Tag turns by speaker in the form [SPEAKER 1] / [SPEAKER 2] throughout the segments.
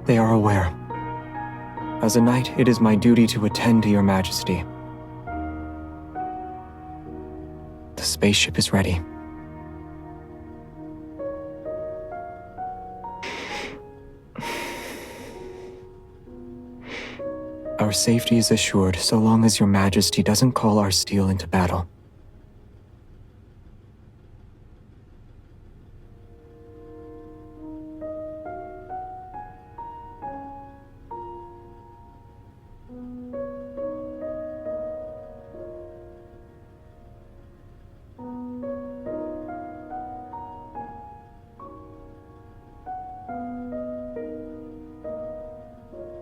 [SPEAKER 1] They are aware. As a knight, it is my duty to attend to your majesty. The spaceship is ready. Our safety is assured so long as your majesty doesn't call our steel into battle.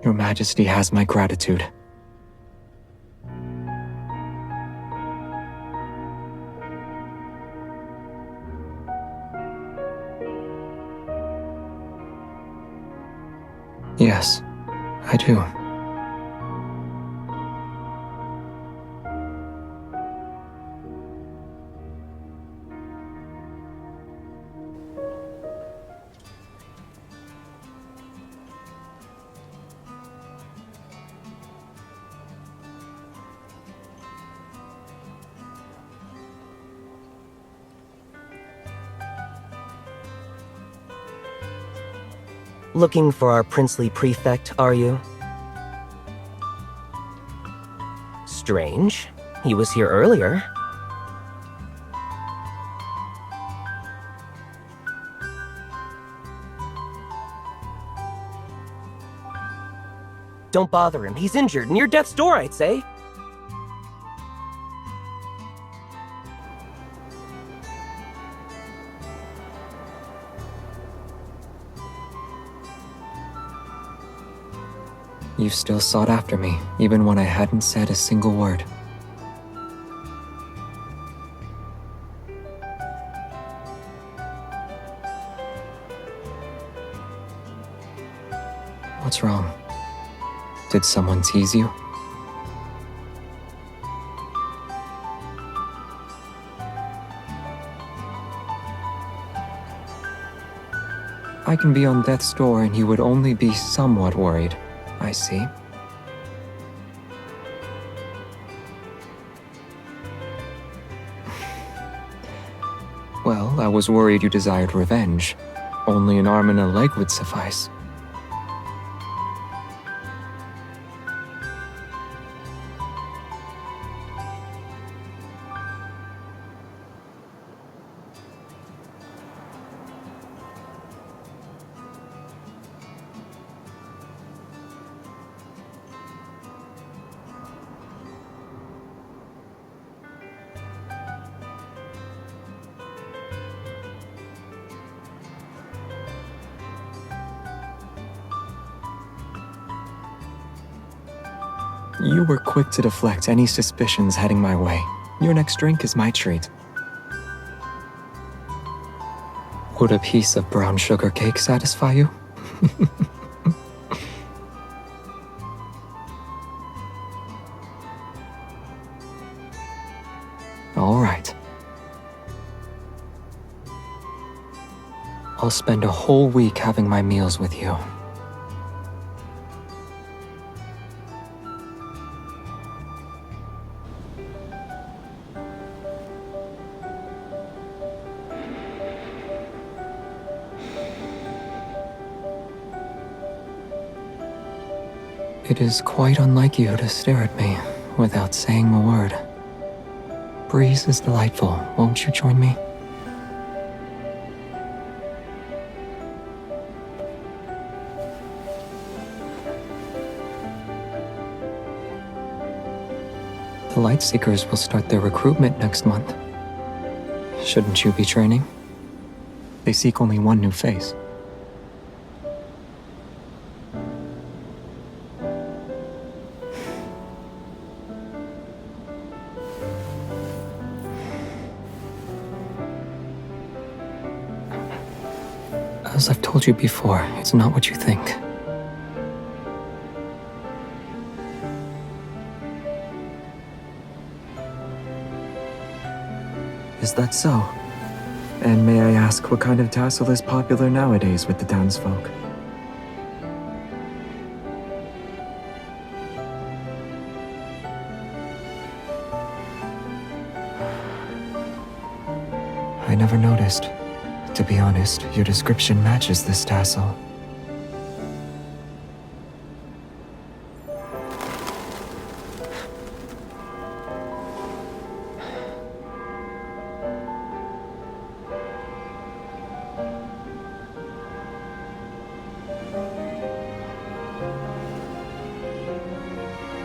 [SPEAKER 1] Your Majesty has my gratitude. Yes, I do.
[SPEAKER 2] Looking for our princely prefect, are you? Strange. He was here earlier. Don't bother him. He's injured, near death's door, I'd say.
[SPEAKER 1] You still sought after me, even when I hadn't said a single word. What's wrong? Did someone tease you? I can be on death's door and you would only be somewhat worried. I see. Well, I was worried you desired revenge. Only an arm and a leg would suffice. You were quick to deflect any suspicions heading my way. Your next drink is my treat. Would a piece of brown sugar cake satisfy you? All right. I'll spend a whole week having my meals with you. It is quite unlike you to stare at me without saying a word. Breeze is delightful. Won't you join me? The Lightseekers will start their recruitment next month. Shouldn't you be training? They seek only one new face. As I've told you before, it's not what you think. Is that so? And may I ask what kind of tassel is popular nowadays with the townsfolk? I never noticed. To be honest, your description matches this tassel.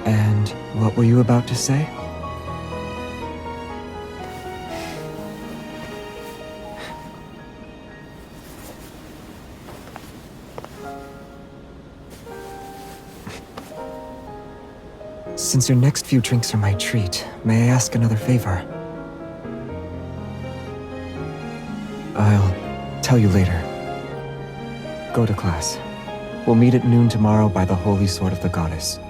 [SPEAKER 1] And what were you about to say? Since your next few drinks are my treat, may I ask another favor? I'll tell you later. Go to class. We'll meet at noon tomorrow by the Holy Sword of the Goddess.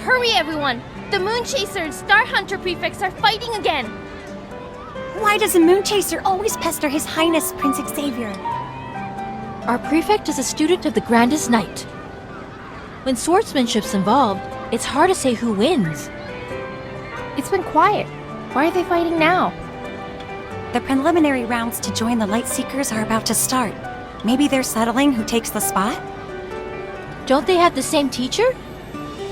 [SPEAKER 3] Hurry, everyone! The Moon Chaser and Star Hunter prefects are fighting again!
[SPEAKER 4] Why does a Moon Chaser always pester His Highness Prince Xavier?
[SPEAKER 5] Our prefect is a student of the Grandest Knight. When swordsmanship's involved, it's hard to say who wins.
[SPEAKER 3] It's been quiet. Why are they fighting now?
[SPEAKER 4] The preliminary rounds to join the Lightseekers are about to start. Maybe they're settling who takes the spot?
[SPEAKER 5] Don't they have the same teacher?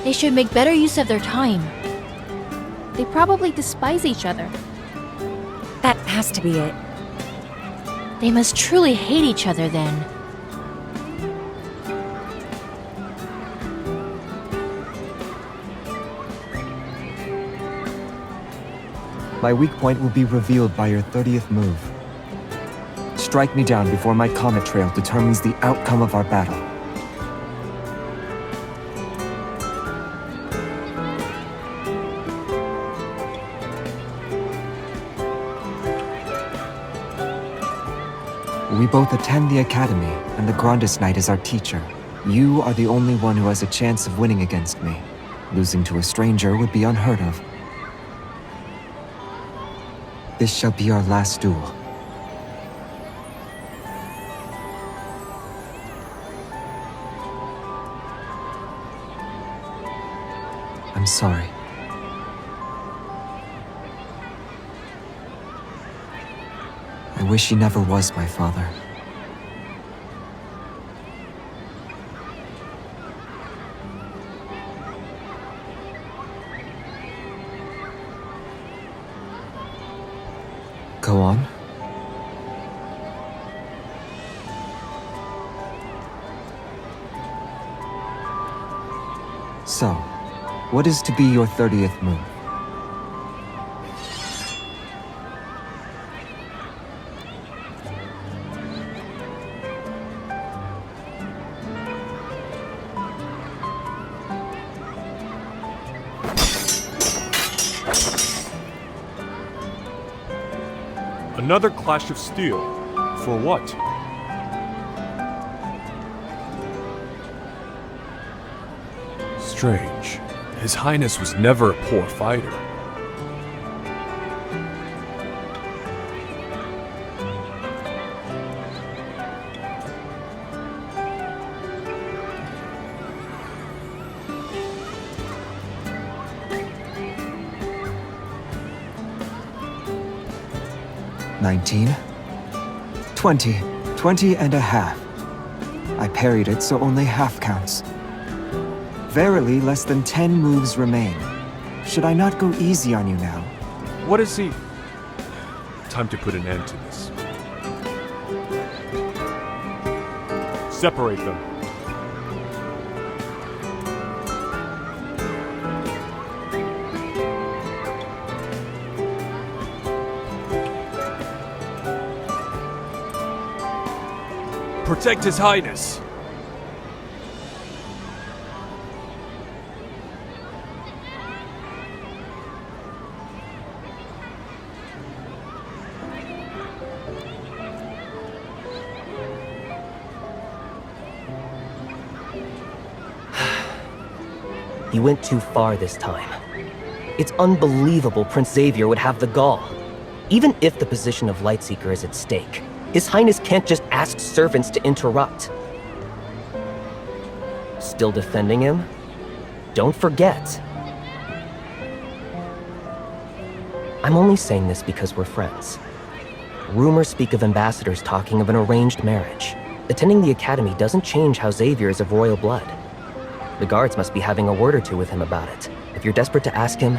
[SPEAKER 5] They should make better use of their time.
[SPEAKER 3] They probably despise each other.
[SPEAKER 4] That has to be it.
[SPEAKER 5] They must truly hate each other then.
[SPEAKER 1] My weak point will be revealed by your 30th move. Strike me down before my comet trail determines the outcome of our battle. We both attend the academy, and the Grandest Knight is our teacher. You are the only one who has a chance of winning against me. Losing to a stranger would be unheard of. This shall be our last duel. I'm sorry. I wish he never was my father. Go on. So, what is to be your 30th move?
[SPEAKER 6] Another clash of steel. For what? Strange. His Highness was never a poor fighter.
[SPEAKER 1] $19, $20, $20 and a half. I parried it, so only half counts. Verily, less than 10 moves remain. Should I not go easy on you now?
[SPEAKER 6] What is he? Time to put an end to this. Separate them. Protect His Highness!
[SPEAKER 2] He went too far this time. It's unbelievable Prince Xavier would have the gall. Even if the position of Lightseeker is at stake, His Highness can't just ask servants to interrupt. Still defending him? Don't forget. I'm only saying this because we're friends. Rumors speak of ambassadors talking of an arranged marriage. Attending the academy doesn't change how Xavier is of royal blood. The guards must be having a word or two with him about it. If you're desperate to ask him,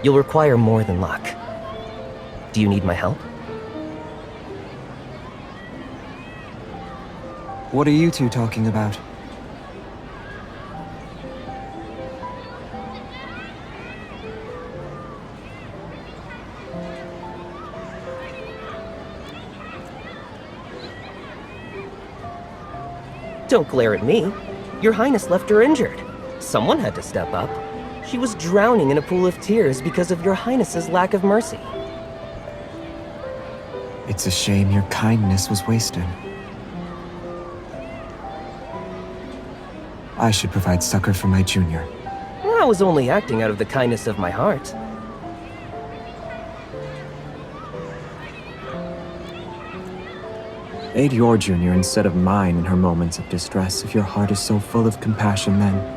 [SPEAKER 2] you'll require more than luck. Do you need my help?
[SPEAKER 1] What are you two talking about?
[SPEAKER 2] Don't glare at me. Your Highness left her injured. Someone had to step up. She was drowning in a pool of tears because of your Highness's lack of mercy.
[SPEAKER 1] It's a shame your kindness was wasted. I should provide succor for my junior.
[SPEAKER 2] I was only acting out of the kindness of my heart.
[SPEAKER 1] Aid your junior instead of mine in her moments of distress if your heart is so full of compassion then.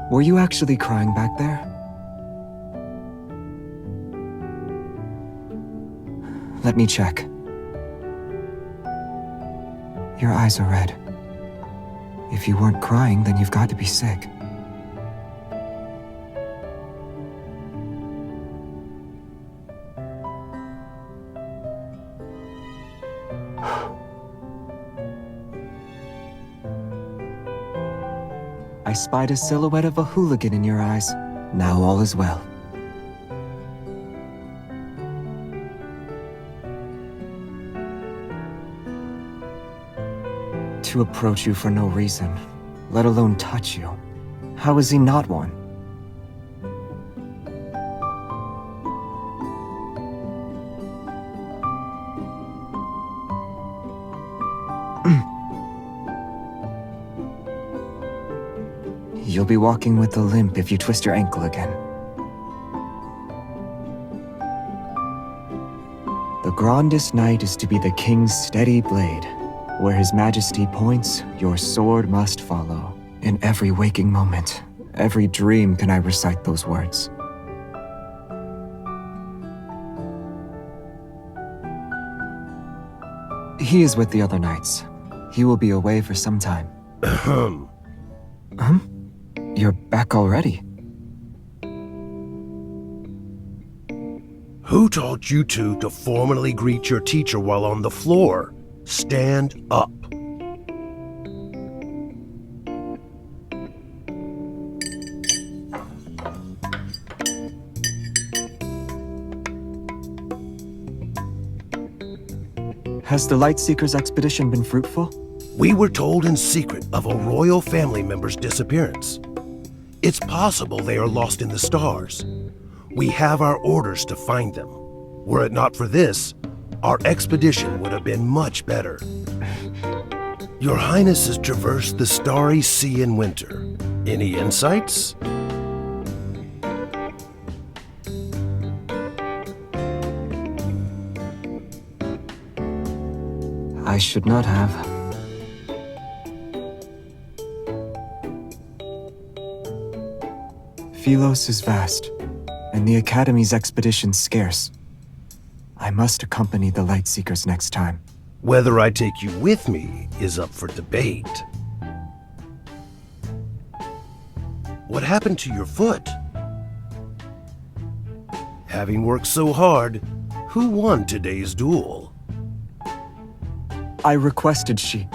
[SPEAKER 1] Were you actually crying back there? Let me check. Your eyes are red. If you weren't crying, then you've got to be sick. I spied a silhouette of a hooligan in your eyes. Now all is well. To approach you for no reason, let alone touch you. How is he not one? You'll be walking with a limp if you twist your ankle again. The grandest knight is to be the king's steady blade. Where his majesty points, your sword must follow. In every waking moment, every dream can I recite those words. He is with the other knights. He will be away for some time. You're back already?
[SPEAKER 7] Who taught you two to formally greet your teacher while on the floor? Stand up.
[SPEAKER 1] Has the Lightseekers expedition been fruitful?
[SPEAKER 7] We were told in secret of a royal family member's disappearance. It's possible they are lost in the stars. We have our orders to find them. Were it not for this, our expedition would have been much better. Your Highness has traversed the starry sea in winter. Any insights?
[SPEAKER 1] I should not have. Philos is vast, and the Academy's expedition scarce. I must accompany the Lightseekers next time.
[SPEAKER 7] Whether I take you with me is up for debate. What happened to your foot? Having worked so hard, who won today's duel?
[SPEAKER 1] I requested she...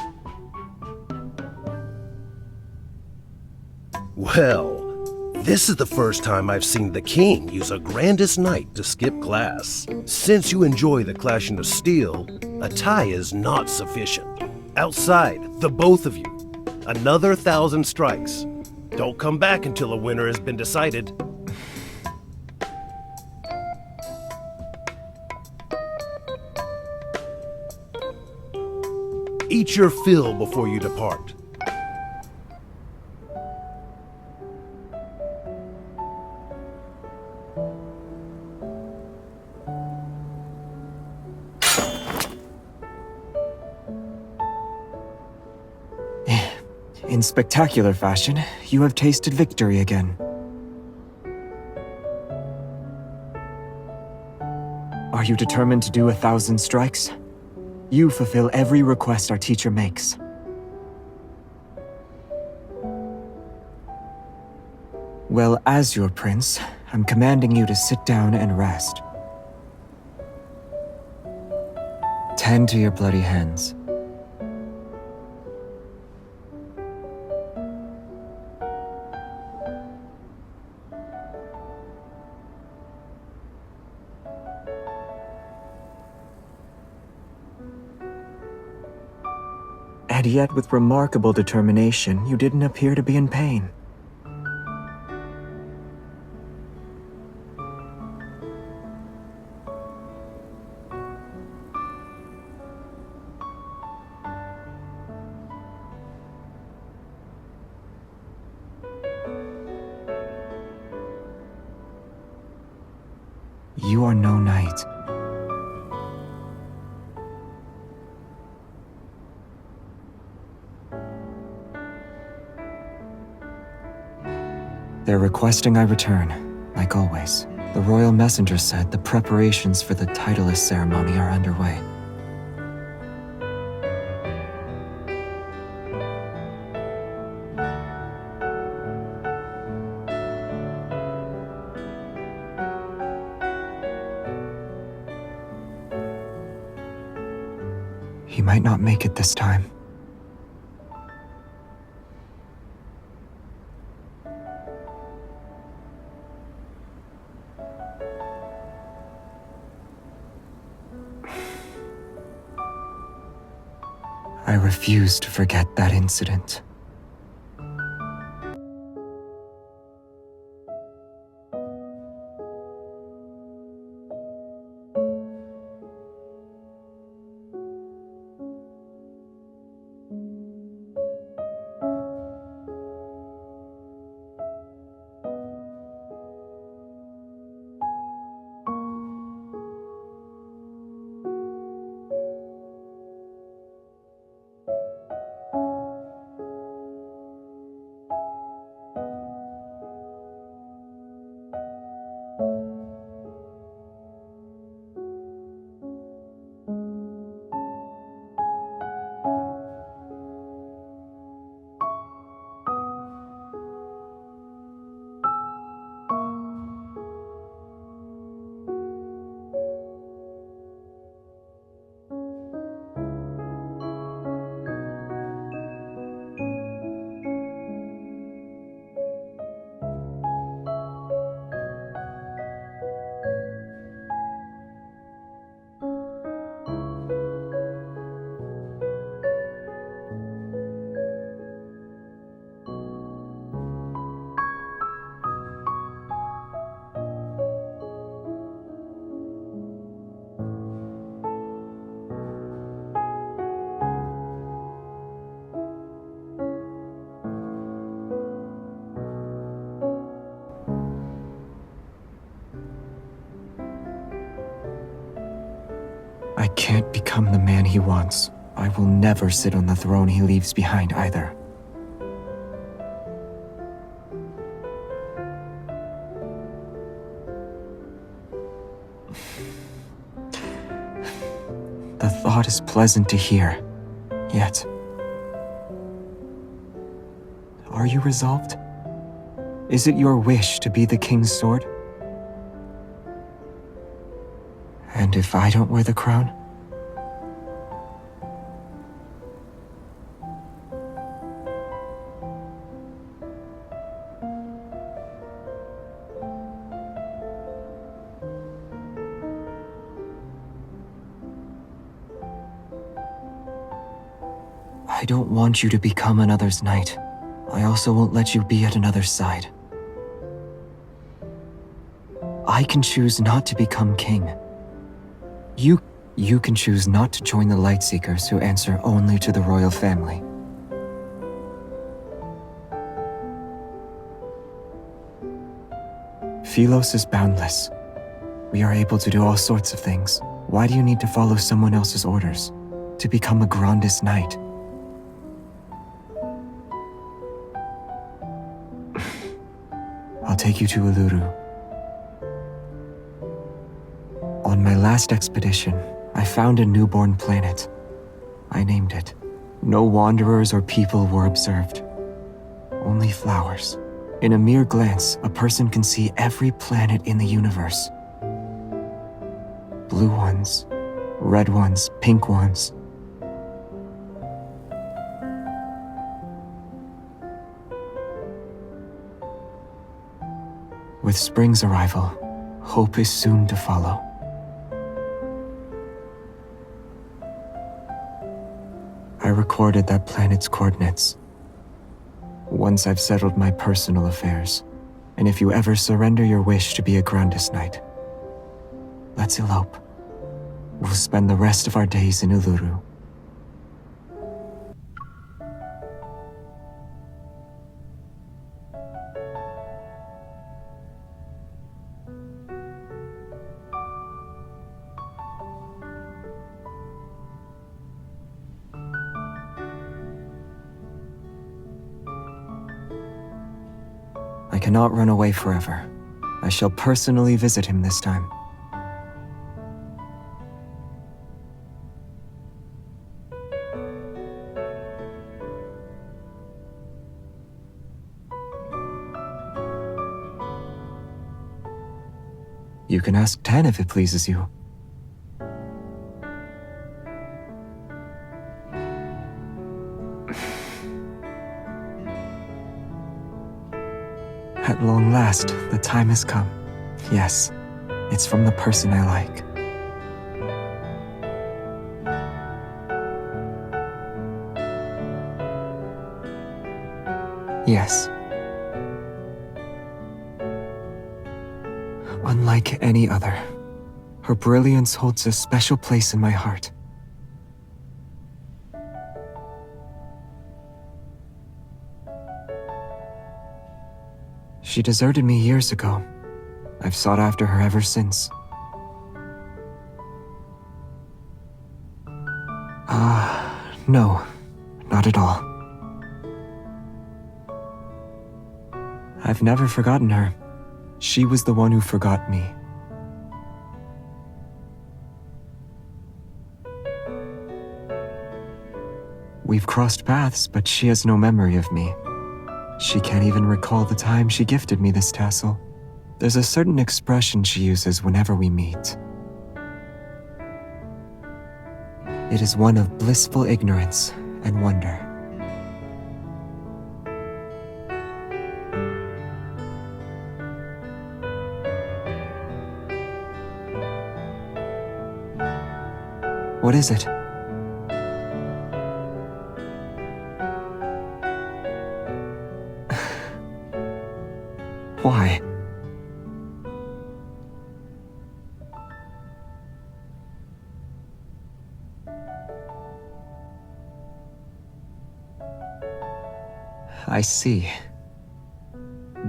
[SPEAKER 7] Well, this is the first time I've seen the king use a grandest knight to skip class. Since you enjoy the clashing of steel, a tie is not sufficient. Outside, the both of you. Another 1,000 strikes. Don't come back until a winner has been decided. Eat your fill before you depart.
[SPEAKER 1] In spectacular fashion, you have tasted victory again. Are you determined to do 1,000 strikes? You fulfill every request our teacher makes. Well, as your prince, I'm commanding you to sit down and rest. Tend to your bloody hands. And yet, with remarkable determination, you didn't appear to be in pain. You are no knight. They're requesting I return, like always. The royal messenger said the preparations for the titleist ceremony are underway. He might not make it this time. I refuse to forget that incident. I can't become the man he wants. I will never sit on the throne he leaves behind either. The thought is pleasant to hear, yet... Are you resolved? Is it your wish to be the king's sword? And if I don't wear the crown? I don't want you to become another's knight. I also won't let you be at another's side. I can choose not to become king. You can choose not to join the Lightseekers who answer only to the royal family. Philos is boundless. We are able to do all sorts of things. Why do you need to follow someone else's orders? To become a Grandis Knight? I'll take you to Uluru. On my last expedition, I found a newborn planet. I named it. No wanderers or people were observed. Only flowers. In a mere glance, a person can see every planet in the universe. Blue ones, red ones, pink ones. With spring's arrival, hope is soon to follow. I recorded that planet's coordinates. Once I've settled my personal affairs, and if you ever surrender your wish to be a Grandis Knight, let's elope. We'll spend the rest of our days in Uluru. I cannot run away forever. I shall personally visit him this time. You can ask Tan if it pleases you. At long last, the time has come. Yes, it's from the person I like. Yes. Unlike any other, her brilliance holds a special place in my heart. She deserted me years ago. I've sought after her ever since. No, not at all. I've never forgotten her. She was the one who forgot me. We've crossed paths, but she has no memory of me. She can't even recall the time she gifted me this tassel. There's a certain expression she uses whenever we meet. It is one of blissful ignorance and wonder. What is it? Why? I see.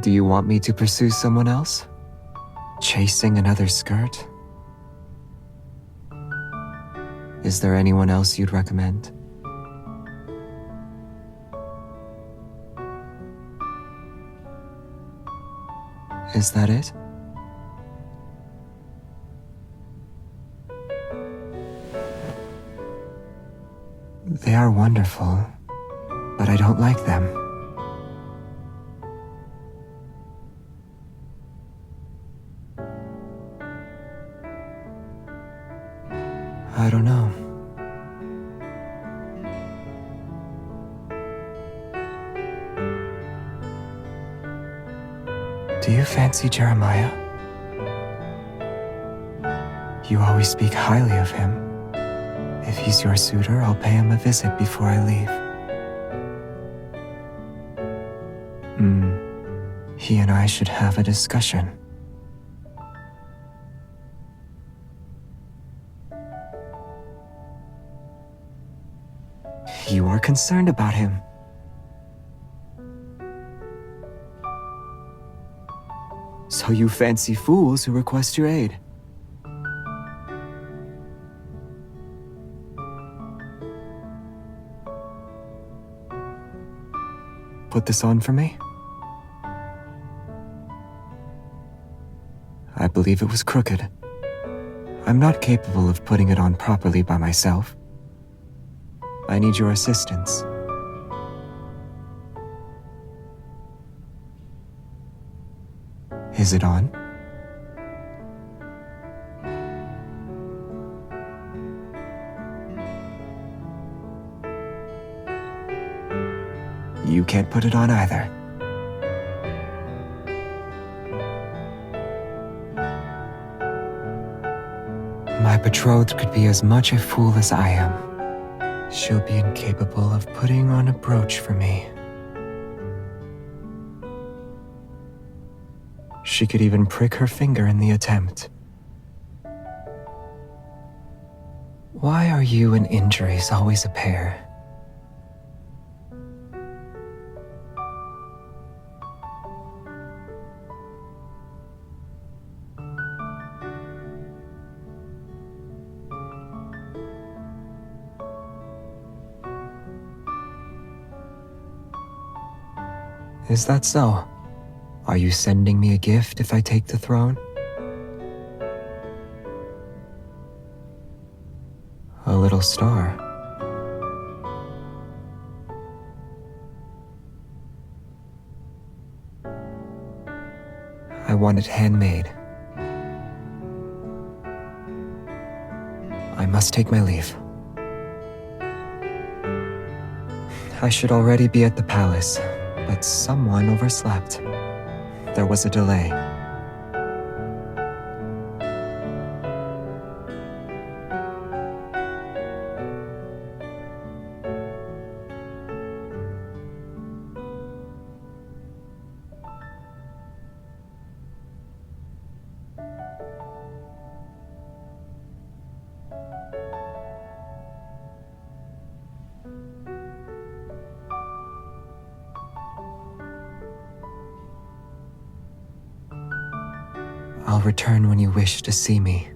[SPEAKER 1] Do you want me to pursue someone else? Chasing another skirt? Is there anyone else you'd recommend? Is that it? They are wonderful, but I don't like them. I don't know. Do you fancy Jeremiah? You always speak highly of him. If he's your suitor, I'll pay him a visit before I leave. He and I should have a discussion. You are concerned about him. So you fancy fools who request your aid. Put this on for me? I believe it was crooked. I'm not capable of putting it on properly by myself. I need your assistance. Is it on? You can't put it on either. My betrothed could be as much a fool as I am. She'll be incapable of putting on a brooch for me. She could even prick her finger in the attempt. Why are you and injuries always a pair? Is that so? Are you sending me a gift if I take the throne? A little star. I want it handmade. I must take my leave. I should already be at the palace, but someone overslept. There was a delay. I'll return when you wish to see me.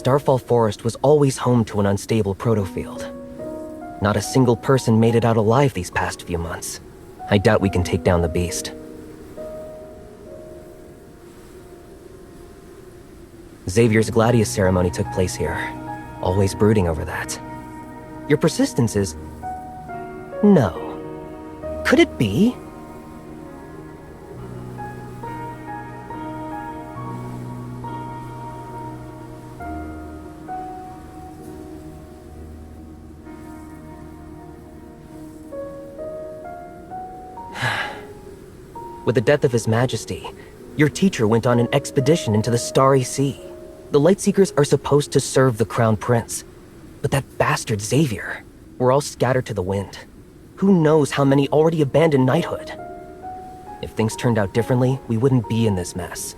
[SPEAKER 2] Starfall Forest was always home to an unstable protofield. Not a single person made it out alive these past few months. I doubt we can take down the beast. Xavier's Gladius ceremony took place here. Always brooding over that. Your persistence is... No. Could it be? With the death of His Majesty, your teacher went on an expedition into the Starry Sea. The Lightseekers are supposed to serve the Crown Prince. But that bastard Xavier, we're all scattered to the wind. Who knows how many already abandoned knighthood? If things turned out differently, we wouldn't be in this mess.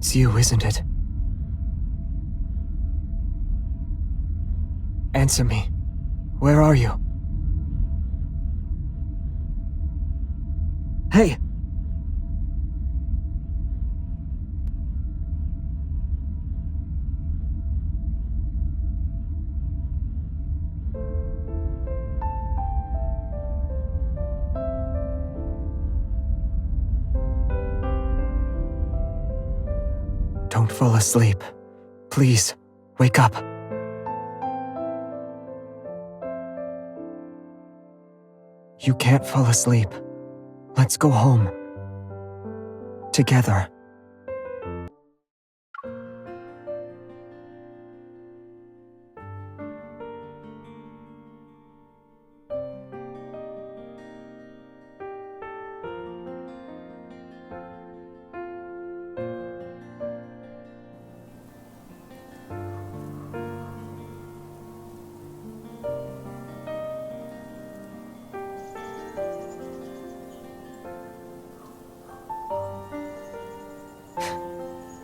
[SPEAKER 1] It's you, isn't it? Answer me. Where are you? Hey! Don't fall asleep. Please, wake up. You can't fall asleep. Let's go home. Together.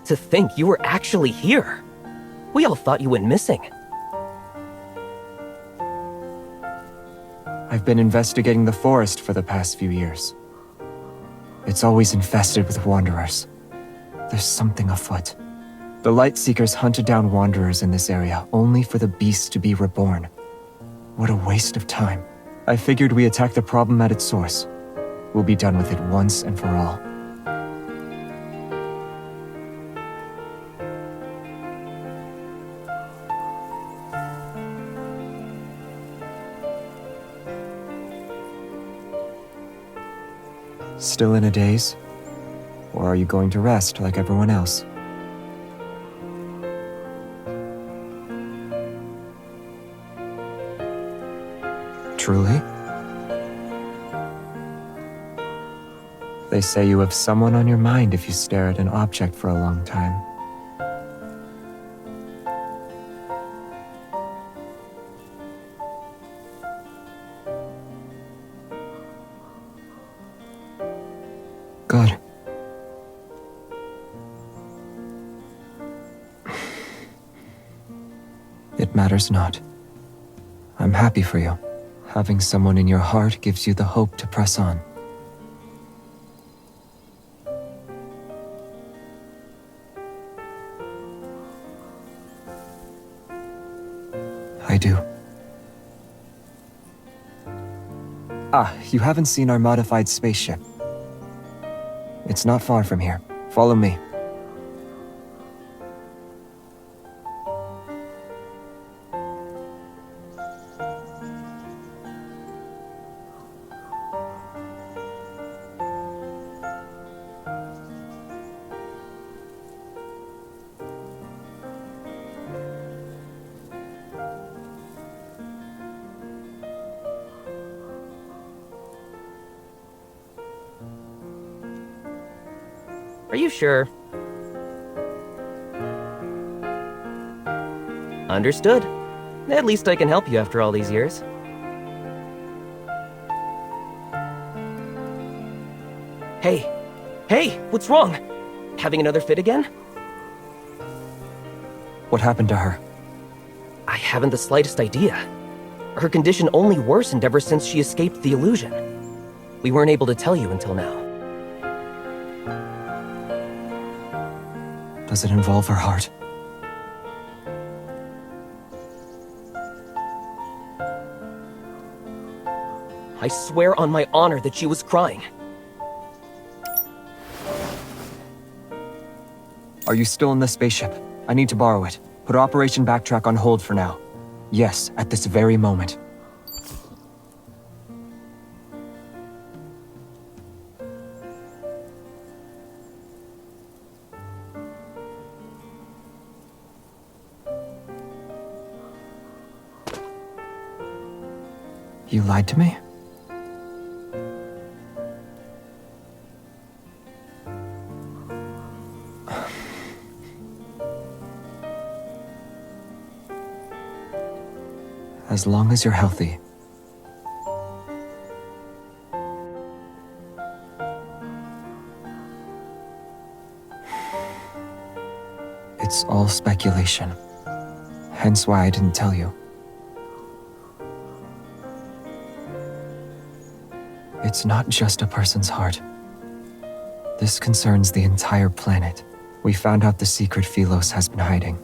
[SPEAKER 2] To think you were actually here. We all thought you went missing.
[SPEAKER 1] I've been investigating the forest for the past few years. It's always infested with wanderers. There's something afoot. The Lightseekers hunted down wanderers in this area only for the beast to be reborn. What a waste of time. I figured we attack the problem at its source. We'll be done with it once and for all. Still in a daze? Or are you going to rest like everyone else? Truly? They say you have someone on your mind if you stare at an object for a long time. Good. It matters not. I'm happy for you. Having someone in your heart gives you the hope to press on. I do. Ah, you haven't seen our modified spaceship. It's not far from here. Follow me.
[SPEAKER 2] Are you sure? Understood. At least I can help you after all these years. Hey! Hey! What's wrong? Having another fit again?
[SPEAKER 1] What happened to her?
[SPEAKER 2] I haven't the slightest idea. Her condition only worsened ever since she escaped the illusion. We weren't able to tell you until now.
[SPEAKER 1] Does it involve her heart?
[SPEAKER 2] I swear on my honor that she was crying.
[SPEAKER 1] Are you still in the spaceship? I need to borrow it. Put Operation Backtrack on hold for now. Yes, at this very moment. You lied to me? As long as you're healthy. all speculation. Hence why I didn't tell you. It's not just a person's heart. This concerns the entire planet. We found out the secret Philos has been hiding.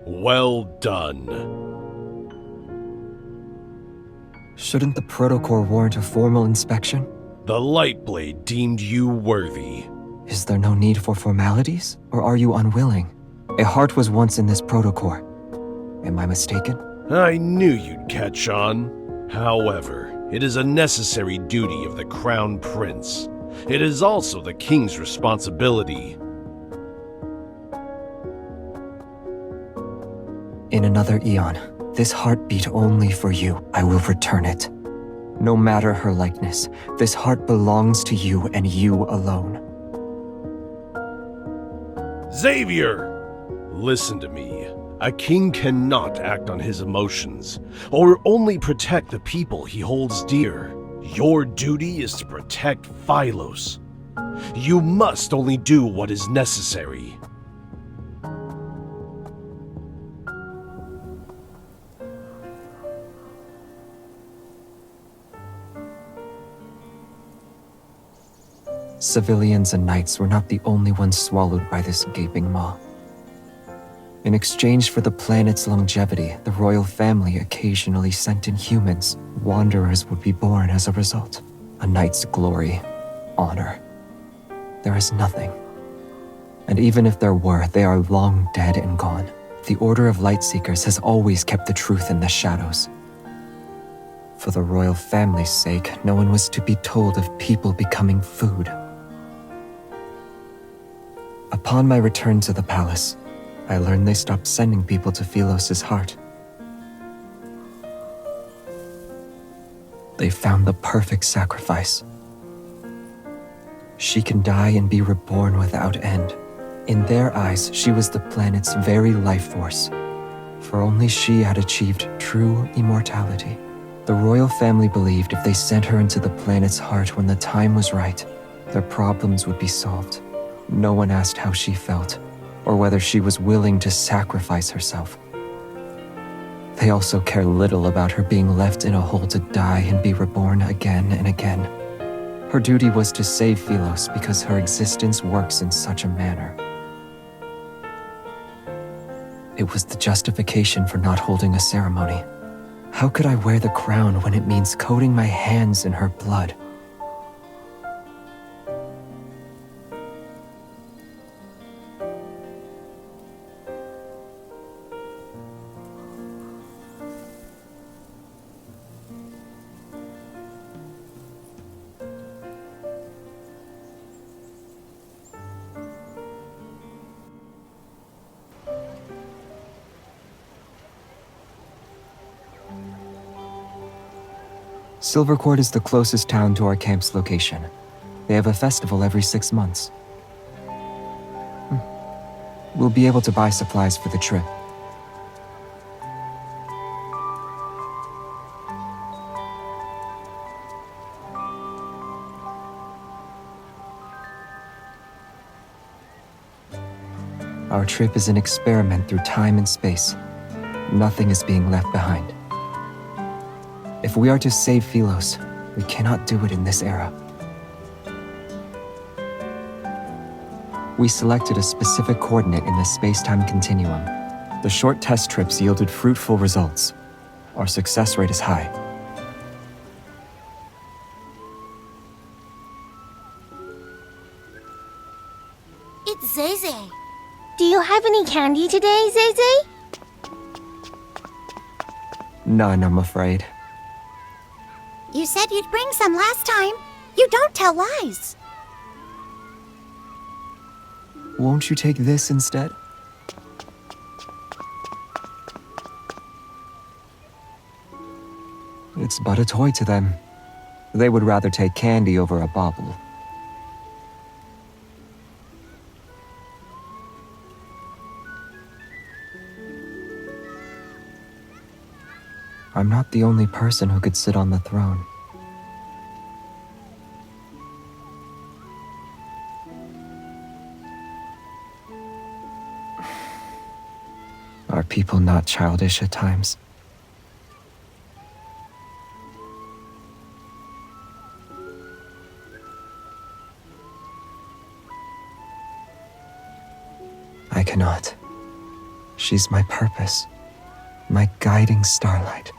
[SPEAKER 6] Well done.
[SPEAKER 1] Shouldn't the protocore warrant a formal inspection?
[SPEAKER 6] The Lightblade deemed you worthy.
[SPEAKER 1] Is there no need for formalities, or are you unwilling? A heart was once in this protocore. Am I mistaken?
[SPEAKER 6] I knew you'd catch on. However, it is a necessary duty of the Crown Prince. It is also the King's responsibility.
[SPEAKER 1] In another eon, this heart beat only for you. I will return it. No matter her likeness, this heart belongs to you and you alone.
[SPEAKER 6] Xavier! Listen to me. A king cannot act on his emotions, or only protect the people he holds dear. Your duty is to protect Philos. You must only do what is necessary.
[SPEAKER 1] Civilians and knights were not the only ones swallowed by this gaping maw. In exchange for the planet's longevity, the royal family occasionally sent in humans. Wanderers would be born as a result. A knight's glory, honor. There is nothing. And even if there were, they are long dead and gone. The Order of Lightseekers has always kept the truth in the shadows. For the royal family's sake, no one was to be told of people becoming food. Upon my return to the palace, I learned they stopped sending people to Philos' heart. They found the perfect sacrifice. She can die and be reborn without end. In their eyes, she was the planet's very life force, for only she had achieved true immortality. The royal family believed if they sent her into the planet's heart when the time was right, their problems would be solved. No one asked how she felt, or whether she was willing to sacrifice herself. They also care little about her being left in a hole to die and be reborn again and again. Her duty was to save Philos because her existence works in such a manner. It was the justification for not holding a ceremony. How could I wear the crown when it means coating my hands in her blood? Silvercourt is the closest town to our camp's location. They have a festival every 6 months. We'll be able to buy supplies for the trip. Our trip is an experiment through time and space. Nothing is being left behind. If we are to save Philos, we cannot do it in this era. We selected a specific coordinate in the space-time continuum. The short test trips yielded fruitful results. Our success rate is high.
[SPEAKER 8] It's Zeze.
[SPEAKER 3] Do you have any candy today, Zeze?
[SPEAKER 1] None, I'm afraid.
[SPEAKER 8] You said you'd bring some last time. You don't tell lies.
[SPEAKER 1] Won't you take this instead? It's but a toy to them. They would rather take candy over a bauble. I'm not the only person who could sit on the throne. Are people not childish at times? I cannot. She's my purpose, my guiding starlight.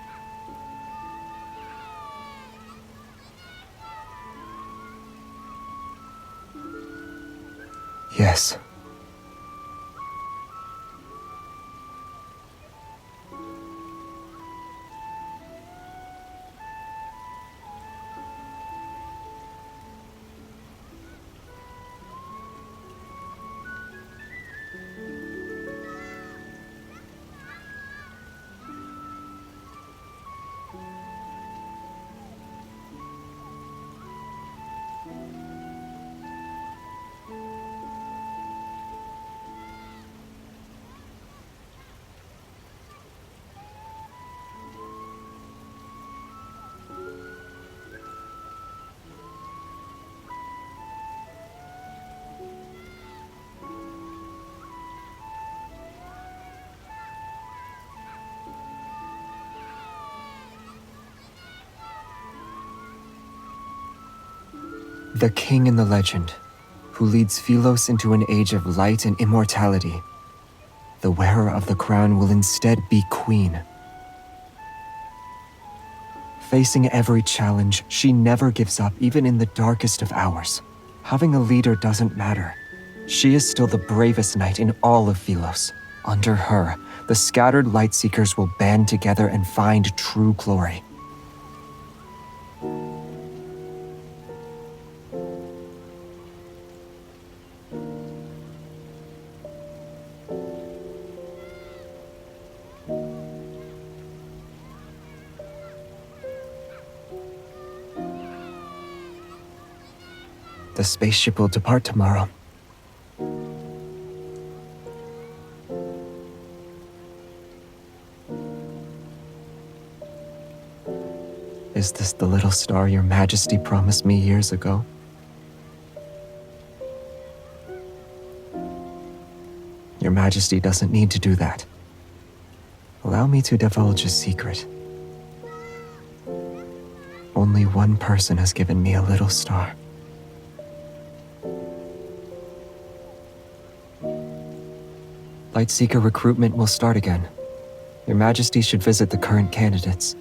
[SPEAKER 1] Yes. The king in the legend, who leads Philos into an age of light and immortality. The wearer of the crown will instead be queen. Facing every challenge, she never gives up even in the darkest of hours. Having a leader doesn't matter. She is still the bravest knight in all of Philos. Under her, the scattered Lightseekers will band together and find true glory. The spaceship will depart tomorrow. Is this the little star your Majesty promised me years ago? Your Majesty doesn't need to do that. Allow me to divulge a secret. Only one person has given me a little star. Lightseeker recruitment will start again. Your Majesty should visit the current candidates.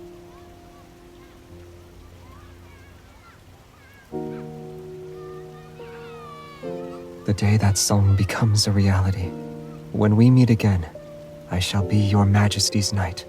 [SPEAKER 1] The day that song becomes a reality. When we meet again, I shall be your Majesty's knight.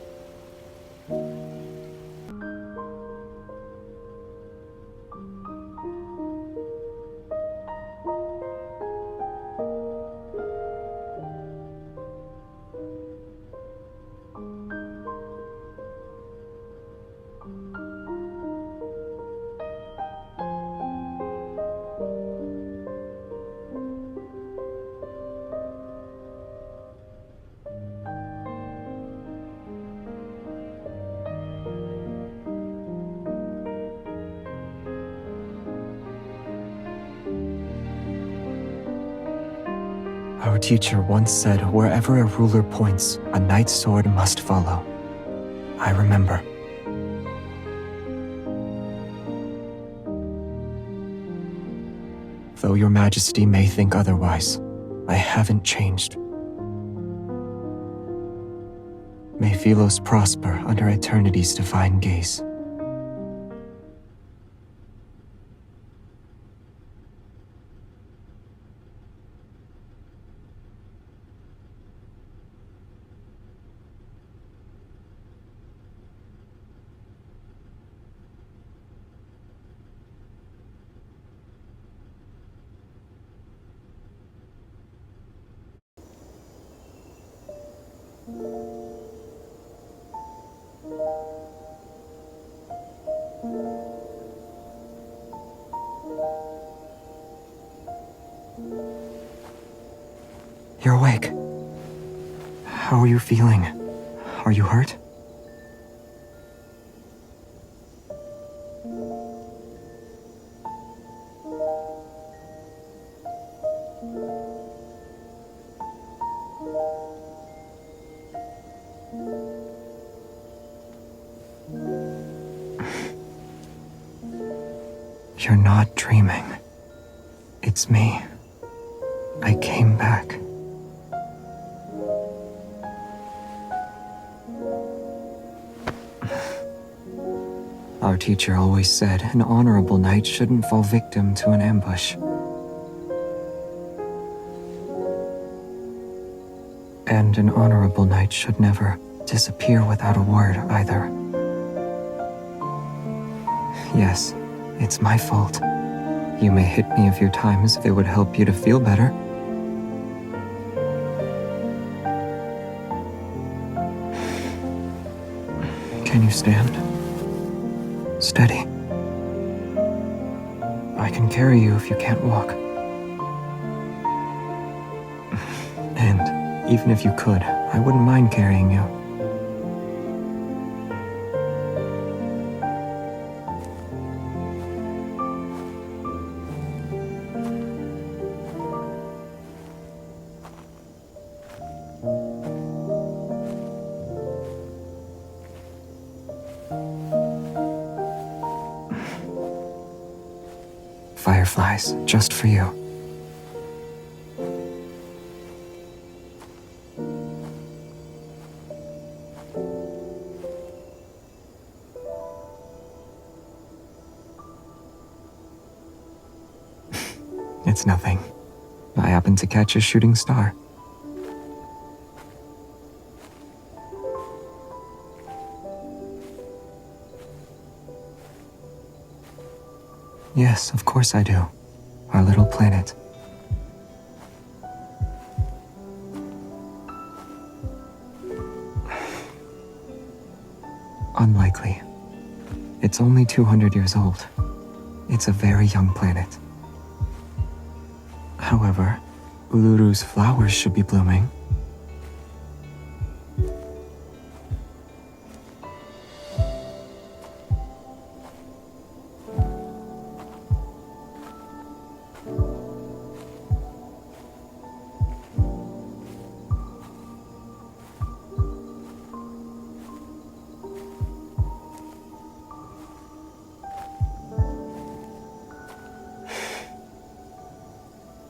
[SPEAKER 1] Our teacher once said, wherever a ruler points, a knight's sword must follow. I remember. Though your Majesty may think otherwise, I haven't changed. May Philos prosper under eternity's divine gaze. You're awake. How are you feeling? Are you hurt? You're not dreaming. It's me. I came back. Our teacher always said an honorable knight shouldn't fall victim to an ambush. And an honorable knight should never disappear without a word either. Yes, it's my fault. You may hit me a few times if it would help you to feel better. Can you stand? Steady. I can carry you if you can't walk. And even if you could, I wouldn't mind carrying you. Fireflies, just for you. It's nothing. I happened to catch a shooting star. Yes, of course I do. Our little planet. Unlikely. It's only 200 years old. It's a very young planet. However, Uluru's flowers should be blooming.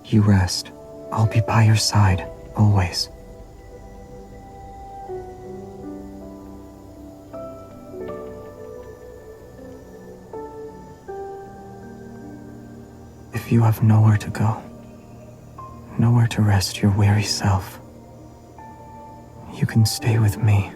[SPEAKER 1] You rest. I'll be by your side, always. If you have nowhere to go, nowhere to rest your weary self, you can stay with me.